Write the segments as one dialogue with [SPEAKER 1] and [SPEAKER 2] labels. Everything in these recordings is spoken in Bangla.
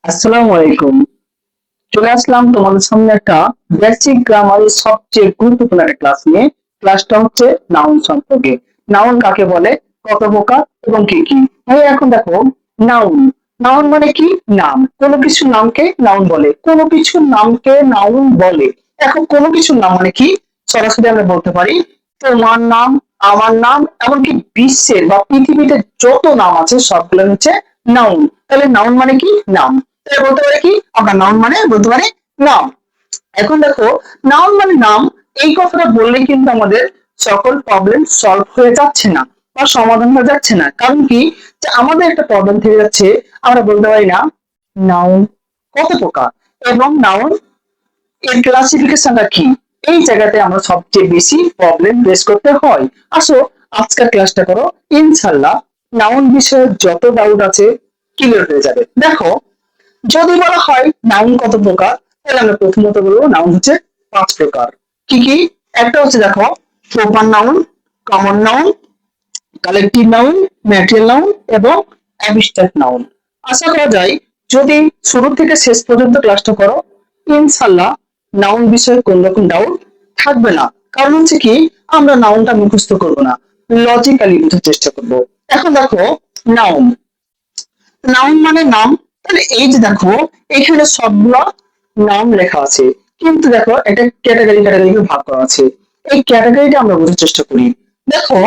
[SPEAKER 1] আসসালামু আলাইকুম। চলে আসলাম তোমাদের সামনে একটা বেসিক গ্রামারের সবচেয়ে গুরুত্বপূর্ণ একটা ক্লাস নিয়ে। ক্লাসটা হচ্ছে নাউন সম্পর্কে। নাউন কাকে বলে, কত প্রকার এবং কি কি। এখন দেখো, নাউন নাউন মানে কি? নাম। কোনো কিছুর নামকে নাউন বলে, কোনো কিছুর নামকে নাউন বলে। এখন কোনো কিছুর নাম মানে কি? সরাসরি আমরা বলতে পারি তোমার নাম, আমার নাম, এমনকি বিশ্বের বা পৃথিবীতে যত নাম আছে সবগুলো হচ্ছে নাউন। তাহলে নাউন মানে কি? নাম। তাহলে বলতে পারি কি আমরা? নাউন মানে বলতে পারি নাম। এখন দেখো, নাউন মানে নাম, এই কথাটা বললেই কিন্তু আমাদের সকল প্রবলেম সলভ হয়ে যাচ্ছে না বা সমাধান হয়ে যাচ্ছে না। কারণ কি, যে আমাদের একটা প্রবলেম থেকে যাচ্ছে, আমরা বলতে পারি না নাউন কত প্রকার এবং নাউন এর ক্লাসিফিকেশনটা কি। এই জায়গাতে আমরা সবচেয়ে বেশি প্রবলেম ফেস করতে হয়। আসো, আজকের ক্লাসটা করো, ইনশাল্লাহ নাউন বিষয়ে যত ডাউট আছে ক্লিয়ার হয়ে যাবে। দেখো, যদি বলা হয় নাউন কত প্রকার, তাহলে আমরা প্রথমত বলবো নাউন হচ্ছে 5 প্রকার। কি কি? একটা হচ্ছে দেখো, proper noun, common noun, collective noun, material noun এবং অ্যাবস্ট্রাক্ট নাউন। আশা করা যায় যদি শুরু থেকে শেষ পর্যন্ত ক্লাসটা করো, ইনশাল্লাহ নাউন বিষয়ে কোন রকম ডাউট থাকবে না। কারণ হচ্ছে কি, আমরা নাউনটা মুখস্থ করবো না, লজিক্যালি বোঝার চেষ্টা করব। এখন দেখো, নাউন নাউন মানে নাম। তাহলে এই যে দেখো, এখানে সবগুলো নাম লেখা আছে, কিন্তু দেখো এটা ক্যাটাগরি ক্যাটাগরি ভাগ করা আছে। এই ক্যাটাগরিটা আমরা বোঝার চেষ্টা করি। দেখো,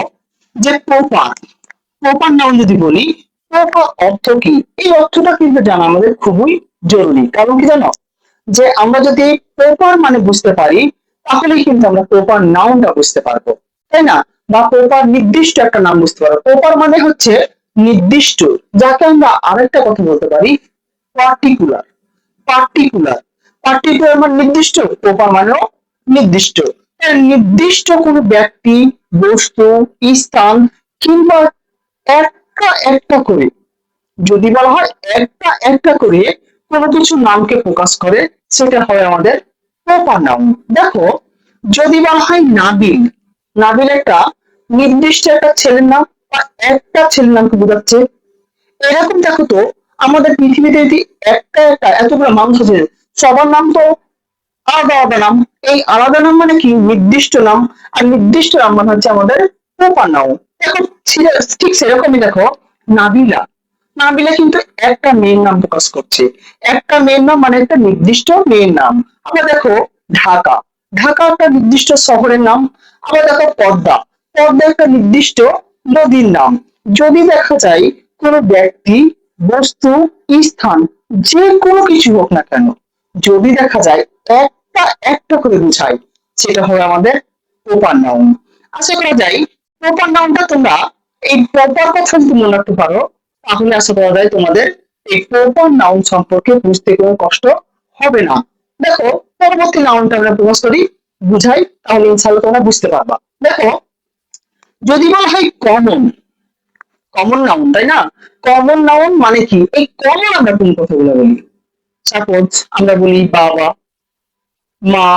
[SPEAKER 1] যে প্রপার প্রপার নাউন যদি বলি, প্রপার অর্থ কি, এই অর্থটা কিন্তু জানা আমাদের খুবই জরুরি। কারণ কি জানো, যে আমরা যদি প্রপার মানে বুঝতে পারি, তাহলে কিন্তু আমরা প্রপার নাউনটা বুঝতে পারবো, তাই না? বা প্রপার নির্দিষ্ট একটা নাম বুঝতে পারবো। প্রপার মানে হচ্ছে নির্দিষ্ট, যাকে আমরা আরেকটা কথা বলতে পারি পার্টিকুলার। পার্টিকুলার পার্টিকুলার মানে নির্দিষ্ট, প্রপার মানেও নির্দিষ্ট। নির্দিষ্ট কোনো ব্যক্তি, বস্তু, স্থান কিংবা একটা একটা করে, যদি বলা হয় একটা একটা করে কোনো কিছু নামকে প্রকাশ করে, সেটা হয় আমাদের প্রপার নাউন। দেখো, যদি বলা হয় নাবিল, নাবিল একটা নির্দিষ্ট একটা ছেলের নাম বা একটা ছেলের নামকে বোঝাচ্ছে। এরকম দেখো তো, আমাদের পৃথিবীতে যদি একটা একটা এতগুলো মানুষ আছে, সবার নাম তো আলাদা আলাদা নাম। এই আলাদা নাম মানে কি? নির্দিষ্ট নাম। আর নির্দিষ্ট নাম মানে হচ্ছে আমাদের প্রপার নাউন। এখন ঠিক সেরকমই দেখো, নাবিলা, নাবিলা কিন্তু একটা মেয়ের নাম প্রকাশ করছে। একটা মেয়ের নাম মানে একটা নির্দিষ্ট মেয়ের নাম। আবার দেখো, ঢাকা, ঢাকা একটা নির্দিষ্ট শহরের নাম। আবার দেখো, পদ্মা, পদ্মা একটা নির্দিষ্ট নদীর নাম। যদি দেখা যায় কোনো ব্যক্তি, বস্তু, স্থান, যে কোনো কিছু হোক না কেন, যদি দেখা যায় একটা একটা করে বোঝায়, সেটা হবে আমাদের প্রপার নাউন। আশা করা যায় প্রপার নাউনটা তোমরা, এই প্রপার কথা যদি মনে রাখতে পারো, তাহলে আশা করা যায় তোমাদের এই প্রপার নাউন সম্পর্কে বুঝতে কোনো কষ্ট হবে না। দেখো, পরবর্তী নাউনটা আমরা প্রকাশ করি, বুঝাই, তাহলে ইনশাল্লাহ তোমরা বুঝতে পারবা। দেখো, যদি বলা হয় কমন, কমন নাউন, তাই না? কমন নাউন মানে কি? এই কমন আমরা কোন কথাগুলো বলি? সাপোজ আমরা বলি বাবা, মা,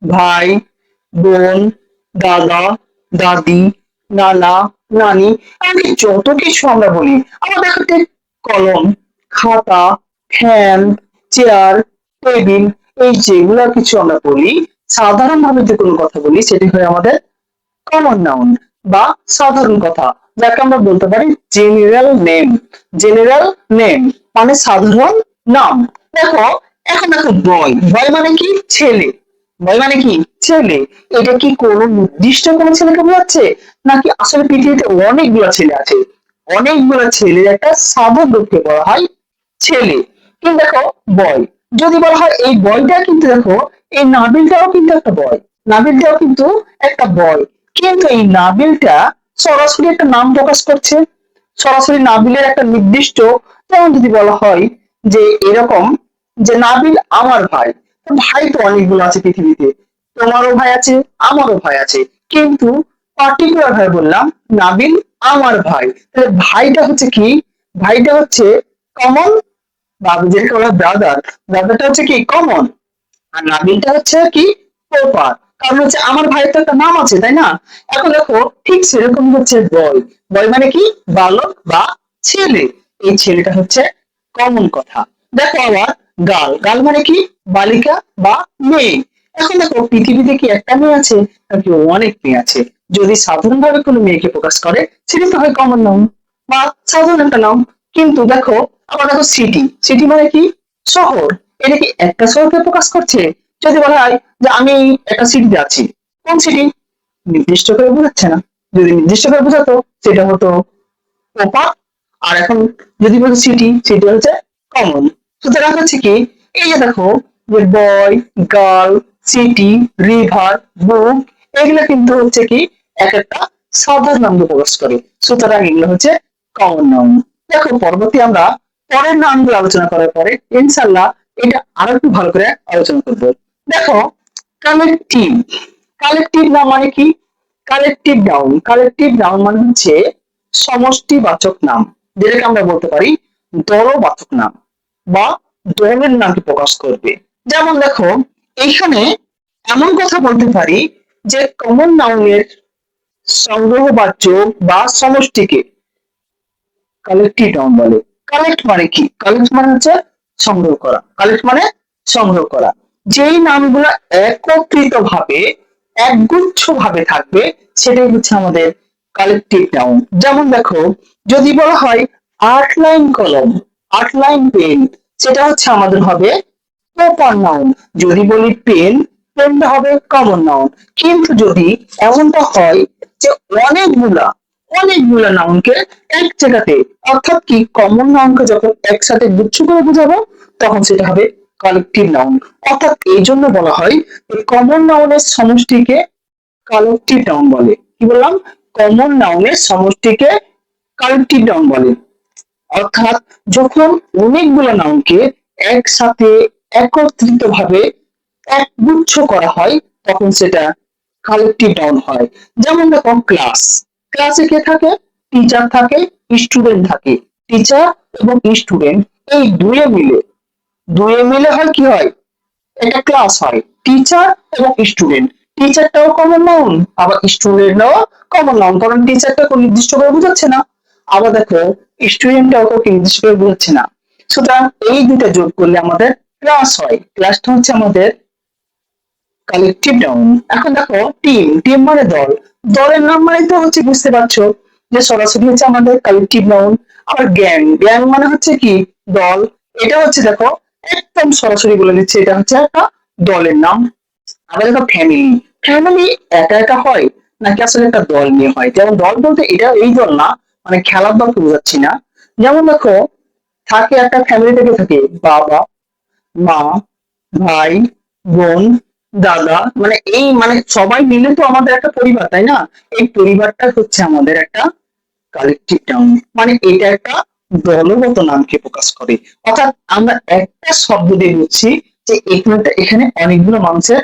[SPEAKER 1] ভাই, বোন, দাদা, দাদি, নানা, নানি, এমনকি যত কিছু আমরা বলি। আমরা দেখতে, কলম, খাতা, ফ্যান, চেয়ার, টেবিল, এই যেগুলা কিছু আমরা বলি, সাধারণভাবে যে কোনো কথা বলি, সেটি হয় আমাদের কমন নাউন বা সাধারণ কথা, যাকে আমরা বলতে পারি জেনারেল নেম। জেনারেল নেম মানে সাধারণ নাম। দেখো, এখন দেখো, বয়, বয় মানে কি? ছেলে। বয় মানে কি? ছেলে। এটা কি কোনো নির্দিষ্ট কোনো ছেলেকে বোঝাচ্ছে, নাকি আসলে পৃথিবীতে অনেকগুলো ছেলে আছে? অনেকগুলো ছেলের একটা সাধারণ রূপকে বলা হয় ছেলে। কিন্তু দেখো, বয়, যদি বলা হয় এই বয়টা, কিন্তু দেখো এই নাবিলটাও কিন্তু একটা বয়, নাবিলটাও কিন্তু একটা বয়। কিন্তু এই নাবিলটা সরাসরি একটা নাম প্রকাশ করছে, সরাসরি নাবিলের একটা নির্দিষ্ট, যেমন যদি বলা হয় যে এরকম, যে নাবিল আমার ভাই। তো ভাই তো অনেকগুলো আছে পৃথিবীতে, তোমারও ভাই আছে, আমারও ভাই আছে, কিন্তু পার্টিকুলার ভাবে বললাম নাবিল আমার ভাই। তাহলে ভাইটা হচ্ছে কি? ভাইটা হচ্ছে কমন, বা যেটাকে বলা ব্রাদার, ব্রাদারটা হচ্ছে কি? কমন। আর নাবিলটা হচ্ছে কি? প্রপার। কারণ হচ্ছে আমার ভাইয়ের তো একটা নাম আছে, তাই না? এখন দেখো, ঠিক সেরকম হচ্ছে বয়। বয় মানে কি? বালক বা ছেলে। এই ছেলেটা হচ্ছে কমন কথা। দেখো আবার গার্ল, গার্ল মানে কি? বালিকা বা মেয়ে। এখন দেখো পৃথিবীতে কি একটা মেয়ে আছে নাকি অনেক মেয়ে আছে? যদি সাধারণভাবে কোনো মেয়েকে প্রকাশ করে সেটা তো হয় কমন নাউন বা সাধারণ একটা নাউন। কিন্তু দেখো আবার দেখো সিটি, সিটি মানে কি? শহর। এটা কি একটা শহরকে প্রকাশ করছে? যদি বলা হয় যে আমি একটা সিটিতে আছি, কোন সিটি? নির্দিষ্ট করে বোঝাচ্ছে না। যদি নির্দিষ্ট করে বোঝাতো সেটা হতো প্রপার। আর এখন যদি বলি সিটি, সিটি হচ্ছে কমন। সুতরাং হচ্ছে কি, এই যে দেখো যে বয়, গার্ল, সিটি, রিভার, বুক, এগুলো কিন্তু হচ্ছে কি এক একটা সাধারণ নামকে প্রকাশ করে। সুতরাং এগুলো হচ্ছে কমন নাউন। দেখো পরবর্তী আমরা পরের নামগুলো আলোচনা করার পরে ইনশাল্লাহ এটা আরো একটু ভালো করে আলোচনা করবো। দেখো কালেকটিভ, কালেকটিভ নাম মানে কি? কালেকটিভ নাউন, কালেকটিভ নাউন মানে হচ্ছে সমষ্টিবাচক নাম, যেটাকে আমরা বলতে পারি দলবাচক নাম বা দলের নামকে প্রকাশ করবে। যেমন দেখো এইখানে এমন কথা বলতে পারি যে কমন নাউনের সংগ্রহবাচ্য বা সমষ্টিকে কালেক্টিভ নাউন বলে। কালেক্ট মানে কি? কালেক্ট মানে হচ্ছে সংগ্রহ করা, কালেক্ট মানে সংগ্রহ করা। যেই নামগুলো একত্রিত ভাবে একগুচ্ছ ভাবে থাকবে সেটাই হচ্ছে আমাদের কালেক্টিভ নাউন। যেমন দেখো যদি বলা হয় 8 লাইন কলম, 8 লাইন পেন, সেটা হচ্ছে আমাদের হবে প্রপার নাউন। যদি বলি পেন, পেনটা হবে কমন নাউন। কিন্তু যদি এমনটা হয় যে অনেকগুলা অনেকগুলা নাউনকে এক জায়গাতে, অর্থাৎ কি কমন নাউনকে যখন একসাথে গুচ্ছ করে বোঝাবো তখন সেটা হবে কালেকটিভ নাউন। অর্থাৎ এই জন্য বলা হয় কমন নাউনের সমষ্টিকে কালেকটিভ নাউন বলে। কি বললাম? কমন নাউনের সমষ্টিকে কালেকটিভ নাউন বলে। অর্থাৎ যখন অনেকগুলো নাউনকে একসাথে একত্রিত ভাবে একগুচ্ছ করা হয় তখন সেটা কালেকটিভ নাউন হয়। যেমন দেখো ক্লাস, ক্লাসে কে থাকে? টিচার থাকে, স্টুডেন্ট থাকে। টিচার এবং স্টুডেন্ট এই দুয়ে মিলে হয় কি হয়? একটা ক্লাস হয়। টিচার এবং স্টুডেন্ট, টিচারটাও কমন নাউন আবার স্টুডেন্টও কমন নাউন, কারণ টিচারটা কোনো নির্দিষ্ট করে বোঝাচ্ছে না। আবার দেখো স্টুডেন্টটাও কাউকে নির্দিষ্ট করে বোঝাচ্ছে না। সুতরাং এই দুটা যোগ করলে আমাদের ক্লাস হয়। ক্লাসটা হচ্ছে আমাদের কালেকটিভ নাউন। এখন দেখো টিম, টিম মানে দল, দলের নাম মানে তো হচ্ছে বুঝতে পারছো যে সরাসরি হচ্ছে আমাদের কালেকটিভ নাউন। আবার গ্যাং, গ্যাং মানে হচ্ছে কি? দল। এটা হচ্ছে দেখো একদম সরাসরি বলে দিচ্ছে এটা হচ্ছে একটা দলের নাম। আবার দেখো ফ্যামিলি, ফ্যামিলি একা একা হয় নাকি আসলে একটা দল নিয়ে হয়? যেমন দল বলতে এটা এই দল না, মানে খেলার দলকে বোঝাচ্ছি না। যেমন দেখো থাকে একটা ফ্যামিলি থেকে থাকে বাবা, মা, ভাই, বোন, দাদা, মানে এই মানে সবাই মিলে তো আমাদের একটা পরিবার, তাই না? এই পরিবারটা হচ্ছে আমাদের একটা কালেকটিভ নাউন। মানে এটা একটা দলগত নামকে প্রকাশ করে। অর্থাৎ আমরা একটা শব্দ দিয়ে বুঝছি যে এখানে অনেকগুলো মানুষের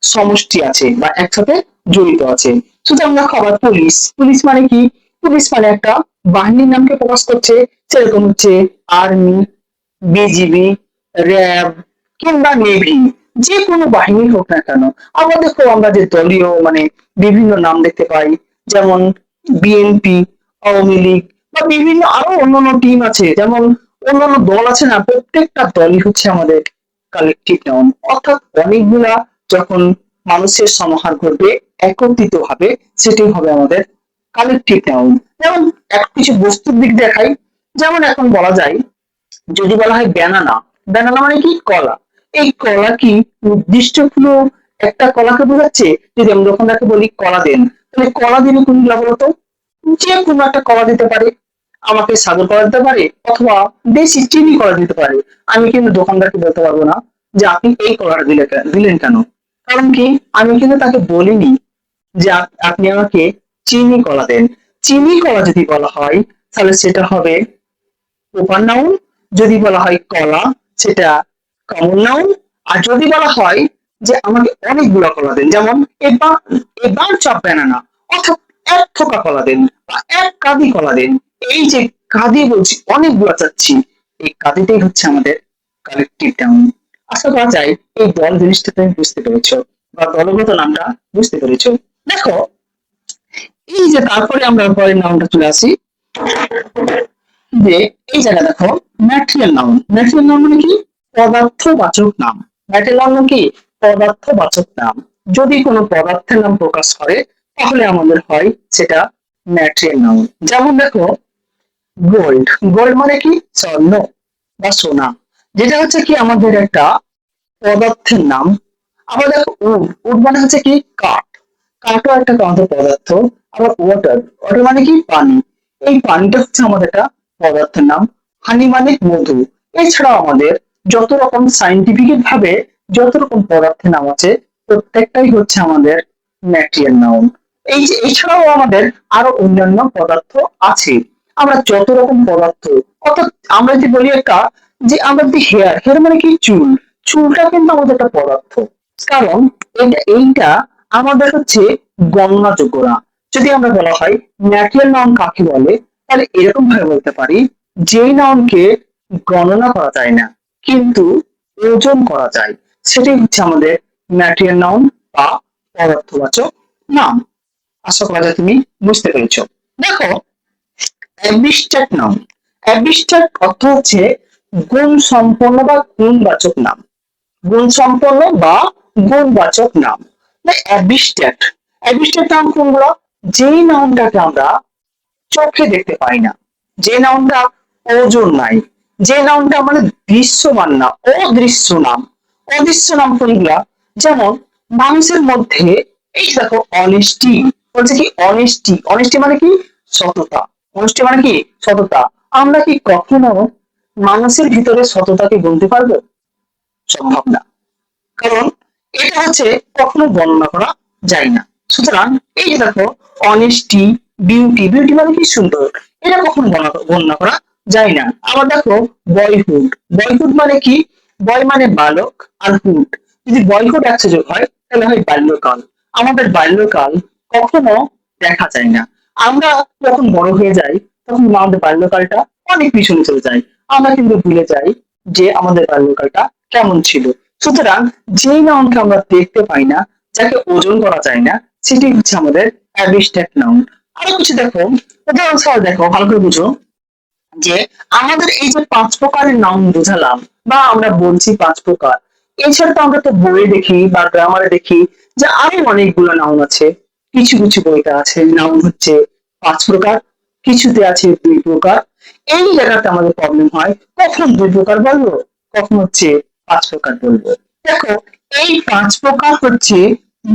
[SPEAKER 1] সমষ্টি আছে বা একসাথে জড়িত আছে। সুতরাং দেখো আবার পুলিশ, পুলিশ মানে কি? পুলিশ মানে একটা বাহিনীর নামকে প্রকাশ করছে। সেরকম হচ্ছে আর্মি, বিজিবি, র্যাব কিংবা নেভি, যে কোনো বাহিনী হোক না কেন। আবার দেখো আমরা যে দলীয় মানে বিভিন্ন নাম দেখতে পাই, যেমন বিএনপি, আওয়ামী লীগ বা বিভিন্ন আরো অন্যান্য টিম আছে, যেমন অন্যান্য দল আছে না, প্রত্যেকটা দলই হচ্ছে আমাদের কালেকটিভ নাউন। অর্থাৎ অনেকগুলা যখন মানুষের সমাহার ঘটবে একত্রিত ভাবে সেটাই হবে আমাদের কালেকটিভ নাউন। যেমন এক কিছু বস্তুর দিক দেখাই, যেমন এখন বলা যায় যদি বলা হয় ব্যানানা, ব্যানানা মানে কি? কলা। এই কলা কি নির্দিষ্ট কোনো একটা কলাকে বোঝাচ্ছে? যদি আমরা যখন তাকে বলি কলা দেন, তাহলে কলা দিলে কোনগুলা বলতো? যে কোনো একটা কলা দিতে পারে, আমাকে সাগর কলা দিতে পারে অথবা দেশি চিনি কলা দিতে পারে। আমি কিন্তু দোকানদারকে বলতে পারবো না যে আপনি এই কলাটা দিলেন কেন। কারণ কি? আমি কিন্তু তাকে বলিনি যে আপনি আমাকে চিনি কলা দেন। চিনি কলা যদি বলা হয় তাহলে সেটা হবে প্রপার নাউন। যদি বলা হয় কলা সেটা কমন নাউন। আর যদি বলা হয় যে আমাকে অনেকগুলো কলা দেন, যেমন এবার এবার চপ ব্যানানা, অর্থাৎ এক থোকা কলা দেন বা এক কাঁদি কলা দেন। এই যে কাঁদি বলছি, অনেকগুলো চাচ্ছি, এই কাঁদিটাই হচ্ছে আমাদের কালেকটিভ নাউন। আশা করা যায় এই দল জিনিসটা তুমি বুঝতে পেরেছো বা দলগত নামটা বুঝতে পেরেছো। দেখো এই যে তারপরে আমরা পরের নাউনটা চলে আসি, যে এই জায়গা দেখো ম্যাটেরিয়াল নাউন, ম্যাটেরিয়াল নাউন মানে কি পদার্থবাচক নাম, ম্যাটেরিয়াল নাউন মানে কি পদার্থবাচক নাম। যদি কোনো পদার্থের নাম প্রকাশ করে তাহলে আমাদের হয় সেটা ম্যাটেরিয়াল নাউন। যেমন দেখো গোল্ড, গোল্ড মানে কি স্বর্ণ বা সোনা, যেটা হচ্ছে কি আমাদের একটা পদার্থের নাম। আবার দেখো উড, উড মানে হচ্ছে কি কাঠ, কাঠও একটা আমাদের পদার্থ। আবার ওয়াটার, ওয়াটার মানে কি পানি, এই পানিটা হচ্ছে আমাদের একটা পদার্থের নাম। হানি মানে মধু। এছাড়াও আমাদের যত রকম সাইন্টিফিক ভাবে যত রকম পদার্থের নাম আছে প্রত্যেকটাই হচ্ছে আমাদের ম্যাটেরিয়াল নাউন। এই যে এছাড়াও আমাদের আরো অন্যান্য পদার্থ আছে। আমরা যত রকম পদার্থ, অর্থাৎ আমরা যদি বলি একটা যে আমরা যদি হেয়ার, হেয়ার মানে কি চুল, চুলটা কিন্তু আমাদের একটা পদার্থ। কারণ এইটা আমাদের হচ্ছে গণনাযোগ্য না। যদি আমরা বলা হয় ম্যাটেরিয়াল নাউন কাকে বলে, তাহলে এরকম ভাবে বলতে পারি যেই নাউনকে গণনা করা যায় না কিন্তু ওজন করা যায়, সেটাই হচ্ছে আমাদের ম্যাটেরিয়াল নাউন বা পদার্থবাচক নাম। আশা করা যায় তুমি বুঝতে পেরেছো। দেখো অ্যাবস্ট্রাক্ট নাউন, অ্যাবস্ট্রাক্ট অর্থ হচ্ছে গুণ সম্পন্ন বা গুণবাচক নাম, গুণ সম্পন্ন বা গুণবাচক নাম। অ্যাবস্ট্রাক্ট, অ্যাবস্ট্রাক্ট নাউন কোনগুলো? যেই নাউনটাকে আমরা চোখে দেখতে পাই না, যে নাউনটা ওজন নাই, যে নাউনটা মানে দৃশ্যমান না, অদৃশ্য নাম। অদৃশ্য নাম কোনগুলা? যেমন মানুষের মধ্যে এই যে দেখো অনেস্টি, বলছে কি অনেস্টি, অনেস্টি মানে কি সততা, অনেস্টি মানে কি সততা। আমরা কি কখনো মানুষের ভিতরে সততাকে গুনতে পারবো? সম্ভব না, কারণ এটা হচ্ছে কখনো বর্ণনা করা যায় না। সুতরাং এই যে দেখো অনেস্টি, বিউটি, বিউটি মানে কি সুন্দর, এটা কখনো বর্ণনা করা যায় না। আবার দেখো বয়হুড, বয়হুড মানে কি? বয় মানে বালক, আর হুড, যদি বয়হুড একসাথে যোগ হয় তাহলে হয় বাল্যকাল। আমাদের বাল্যকাল কখনো দেখা যায় না। আমরা যখন বড় হয়ে যাই তখন আমাদের বাল্যকালটা অনেক পিছনে চলে যায়, আমরা কিন্তু ভুলে যাই যে আমাদের বাল্যকালটা কেমন ছিল। সুতরাং যেই নাউনকে আমরা দেখতে পাই না, যাকে ওজন করা যায় না, সেটি হচ্ছে আমাদের অ্যাবস্ট্রাক্ট নাউন। আরো কিছু দেখো, উদাহরণস্বরূপ দেখো, ভালো করে বুঝো যে আমাদের এই যে পাঁচ প্রকারের নাউন বোঝালাম বা আমরা বলছি পাঁচ প্রকার, এছাড়া তো আমরা তো বইয়ে দেখি বা গ্রামারে দেখি যে আরো অনেকগুলো নাউন আছে। কিছু কিছু বইতে আছে নাউন হচ্ছে পাঁচ প্রকার, কিছুতে আছে দুই প্রকার। এই জায়গাতে আমাদের প্রবলেম হয়, কখন দুই প্রকার বলবো, কখন হচ্ছে পাঁচ প্রকার বলবো। দেখো এই পাঁচ প্রকার হচ্ছে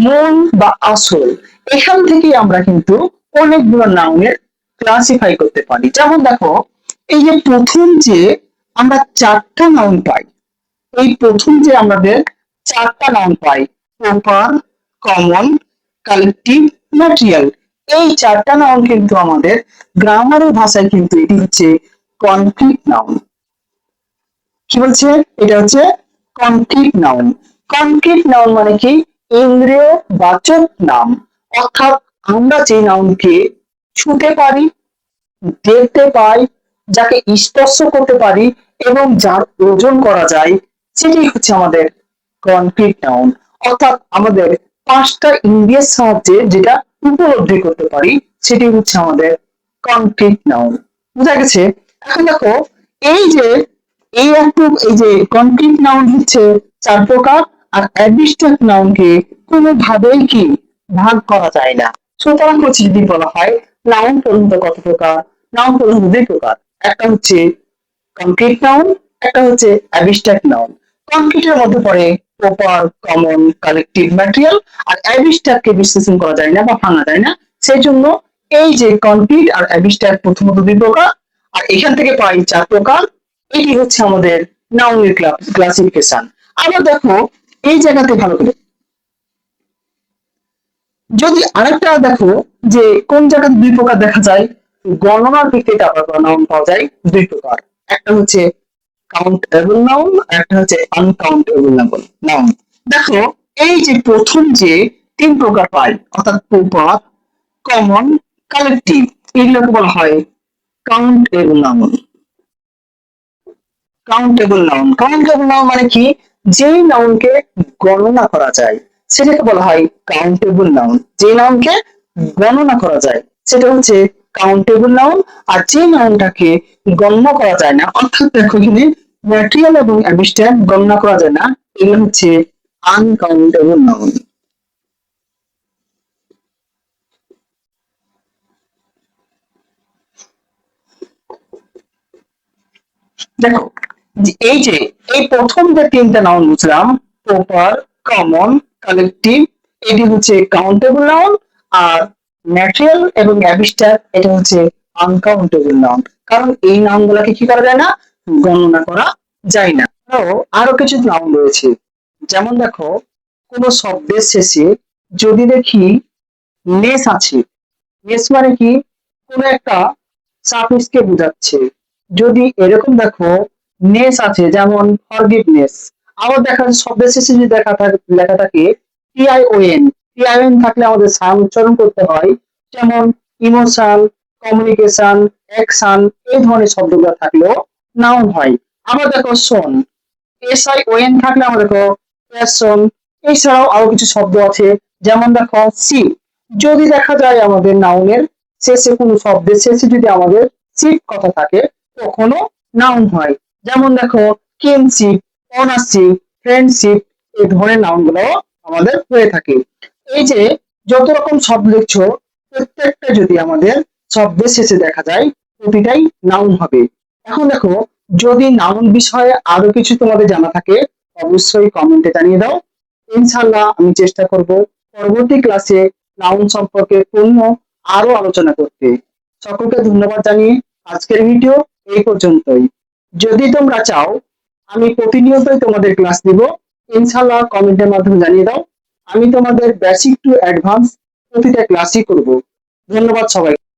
[SPEAKER 1] মূল বা আসল, এখান থেকে আমরা কিন্তু অনেকগুলো নাউনের ক্লাসিফাই করতে পারি। যেমন দেখো এই যে প্রথম যে আমরা চারটা নাউন পাই, এই প্রথম যে আমাদের চারটা নাউন পাই, প্রপার, কমন, কালেকটিভ, ম্যাটেরিয়াল, এই চারটা নাউন কিন্তু আমাদের গ্রামারের ভাষায় কিন্তু এটি হচ্ছে কনক্রিট নাউন। কি বলছে? এটা হচ্ছে কনক্রিট নাউন। কনক্রিট নাউন মানে কি? ইন্দ্রিয় বাচক নাম, অর্থাৎ আমরা যে নাউনকে ছুঁতে পারি, দেখতে পাই, যাকে স্পর্শ করতে পারি এবং যার ওজন করা যায়, সেটি হচ্ছে আমাদের কনক্রিট নাউন। অর্থাৎ আমাদের পাঁচটা ইন্দ্রিয়ের সাহায্যে যেটা উপলব্ধি করতে পারি সেটি হচ্ছে আমাদের কনক্রিট নাউন। বুঝা গেছে? এখন দেখো এই যে এই যে কনক্রিট নাউন হচ্ছে চার প্রকার, আর অ্যাবস্ট্রাক্ট নাউনকে কোনোভাবেই কি ভাগ করা যায় না। সুতরাং হচ্ছে যদি বলা হয় নাউন পর্যন্ত কত প্রকার, নাউন পর্যন্ত দুই প্রকার, একটা হচ্ছে কনক্রিট নাউন, একটা হচ্ছে অ্যাবস্ট্রাক্ট নাউন। কনক্রিটের মধ্যে পড়ে প্রপার, কমন, কালেকটিভ, ম্যাটেরিয়াল। আর অ্যাবস্ট্রাক্টকে বিশ্লেষণ করা যায় না বা ভাঙা যায় না, সেই জন্য এই যে কনক্রিট আর অ্যাবস্ট্রাক্ট প্রথমত দুই প্রকার, আর এখান থেকে পাই চার প্রকার। এটি হচ্ছে আমাদের নাউনের ক্লাসিফিকেশন। আবার দেখো এই জায়গাতে ভালো করে যদি আরেকটা দেখো যে কোন জায়গাতে দুই প্রকার দেখা যায়, গণনার দিক থেকে আবার নাউন পাওয়া যায় দুই প্রকার, একটা হচ্ছে কাউন্টেবল নাউন, একটা হচ্ছে আনকাউন্টেবল নাউন। দেখো এই যে প্রথম যে তিন প্রকার পাই, অর্থাৎ প্রপার, কমন, কালেকটিভ, এগুলোকে বলা হয় countable noun. Countable noun, countable noun মানে কি? যেই নাউনকে গণনা করা যায় সেটাকে বলা হয় কাউন্টেবল নাউন। যে নাউনকে গণনা করা যায় সেটা হচ্ছে কাউন্টেবল নাউন, আর যে নাউনটাকে গণ্য করা যায় না, অর্থাৎ দেখো এখানে ম্যাটেরিয়াল এবং অ্যাবস্ট্রাক্ট গণনা করা যায় না, এগুলো হচ্ছে আনকাউন্টেবল নাউন। দেখো এই যে এই প্রথম যে তিনটা নাউন বুঝলাম, প্রপার, কমন, কালেকটিভ, এটি হচ্ছে কাউন্টেবল নাউন, আর ম্যাটেরিয়াল এবং অ্যাবস্ট্রাক্ট এটা হচ্ছে আনকাউন্টেবল নাউন। কারণ এই নাউন গুলাকে কি করা যায় না, গণনা করা যায় না। তো আরো কিছু নাউন রয়েছে, যেমন দেখো কোন শব্দের শেষে যদি দেখি লেস আছে, লেস মানে কি, কোন একটা সাফিক্সকে বোঝাচ্ছে। যদি এরকম দেখো নেস আছে, যেমন ফরগিভনেস, আবার দেখা যাচ্ছে শব্দের শেষে যদি লেখা থাকে টিআইওএন, টিআইওএন থাকলে আমাদের সাউন্ড উচ্চারণ করতে হয়, যেমন ইমোশন, কমিউনিকেশন, অ্যাকশন, এই ধরনের শব্দগুলো থাকলেও নাউন হয়। আবার দেখো শোন, এসআইওএন থাকলে আমরা দেখো প্যাশন। এছাড়াও আরো কিছু শব্দ আছে, যেমন দেখো শিপ, যদি দেখা যায় আমাদের নাউনের শেষে কোনো শব্দের শেষে যদি আমাদের শিপ কথা থাকে তখনও নাউন হয়। যেমন দেখো কিনশিপ, ওনারশিপ, ফ্রেন্ডশিপ, এই ধরনের নাউন গুলো আমাদের হয়ে থাকে। এই যে যত রকম শব্দ দেখছো, প্রত্যেকটা যদি আমাদের শব্দের শেষে দেখা যায় প্রতিটাই নাউন হবে। এখন দেখো যদি নাউন বিষয়ে আরো কিছু তোমাদের জানা থাকে অবশ্যই কমেন্টে জানিয়ে দাও। ইনশাআল্লাহ আমি চেষ্টা করব পরবর্তী ক্লাসে নাউন সম্পর্কে পূর্ণ আরো আলোচনা করতে। সকলকে ধন্যবাদ জানিয়ে আজকের ভিডিও এই পর্যন্তই। যদি তোমরা চাও আমি প্রতিনিয়তই তোমাদের ক্লাস দিব, ইনশাআল্লাহ কমেন্টের মাধ্যমে জানিয়ে দাও। আমি তোমাদের বেসিক টু অ্যাডভান্স প্রতিটা ক্লাসই করব। ধন্যবাদ সবাই।